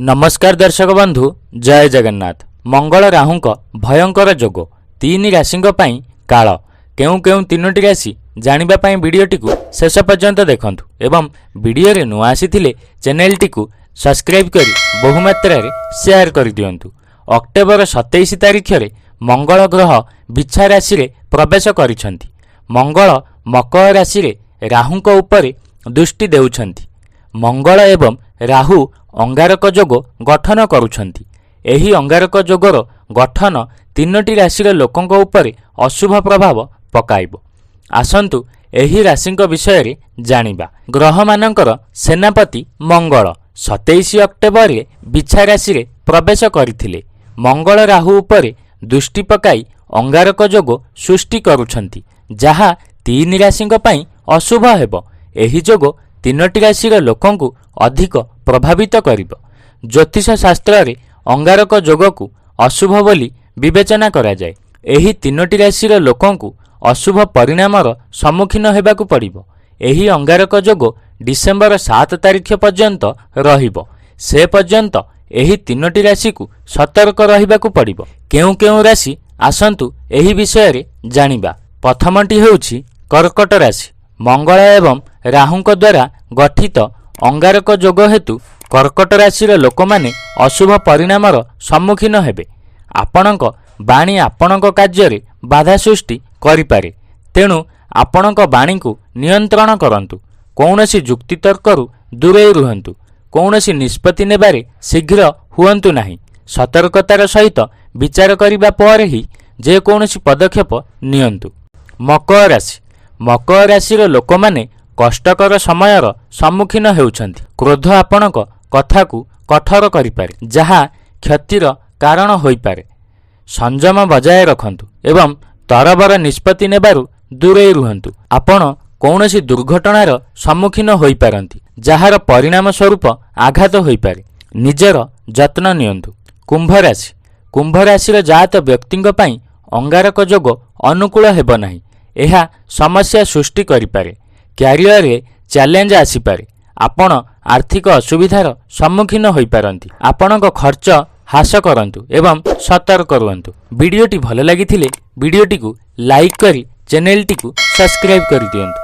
नमस्कार दर्शक बंधु जय जगन्नाथ। मंगल राहु भयंकर जोग तीन राशि काल केउ केउ तीनोटी राशि जानिबा वीडियोटी को शेष पर्यंत देखंतु एवं वीडियो रे नुआ आसीथिले चैनल टी को सब्सक्राइब करी बहुमात्रा रे शेयर कर दियंतु। अक्टोबर 27 तारिख रे मंगल ग्रह बिछा राशि रे प्रवेश करिसंती। मंगल मकर राशि रे राहु उपरे दृष्टि देउछंती। मंगल एवं राहु अंगारक जोग गठन करुछंती। एही अंगारक जोगर गठन तीनोटी राशि लोकंक उपरे अशुभ प्रभाव पकाइबो। आसंतु एही राशिंक विषय रे जानिबा। ग्रह मानकर सेनापति मंगल 27 अक्टोबर रे बिछा राशि रे प्रवेश करिथिले। मंगल राहु उपरे दृष्टि पकाई अंगारक जोग सृष्टि करुछंती, जहा तीन राशिंक पई अशुभ हेबो। एही जोग तीनोटी राशि लोकंकु अधिक प्रभावित करिबो। ज्योतिष शास्त्र रे अंगारक जोग को अशुभ बोली विवेचना करा जाए। एही तीनोटी राशि लोकंकु अशुभ परिणामर सम्मुखीन हेबाकु पड़िबो। एही अंगारक जोग डिसेंबर 7 तारिख पर्यंत रहिबो। से पर्यंत एही तीनोटी राशि को सतर्क रहिबाकु पड़िबो। केउ केउ राशि आसंतु एही विषय रे जानिबा। प्रथमटी हेउछि कर्कट राशि। मंगल एवं राहुंक द्वारा गठित अंगारक जोग हेतु कर्कट राशि लोक माने अशुभ परिणामर सम्मुखीन हेबे। आपणक बाणी आपणक कार्य रे बाधा सृष्टि करिपारे, तेणु आपणक बाणी को नियंत्रण करंतु। कौनसी जुक्ति तर्करु दूरे रुहंतु। कौनसी निष्पत्ति नेबारे शीघ्र हुअंतु नाही। सतर्कतार सहित विचार करिबा पर ही जे कौनसी पदक्षेप नियंतु। मकर राशि। मकर राशि लोक माने कष्टकर समयर सम्मुखीन हेउछंती। क्रोध आपणक कथा को कठोर करिपारे, जहा क्षतिर कारण होइपारे। संयम बजाय रखंतु एवं तरबर निष्पत्ति नेबारु दूरे रुहंतु। आपण कौनसी दुर्घटनार सम्मुखीन होइपारंती, जहार परिणाम स्वरूप आघात होइपारे। निजर जत्न नियंतु। कुंभ राशि। कुंभ राशि जात व्यक्तिंक पई अंगारक जोग अनुकूल हेबो नाही। एहा समस्या सृष्टि करिपारे। क्यारियर रे चैलेंज आसीपारे। आपण आर्थिक असुविधार सम्मुखीन होइपारंती। आपणक खर्च हास करंतु एवं सतर्क रुहंतु। वीडियोटी भल लागिथिले वीडियोटी को लाइक करी चैनल टी को सब्सक्राइब करि दियंतु।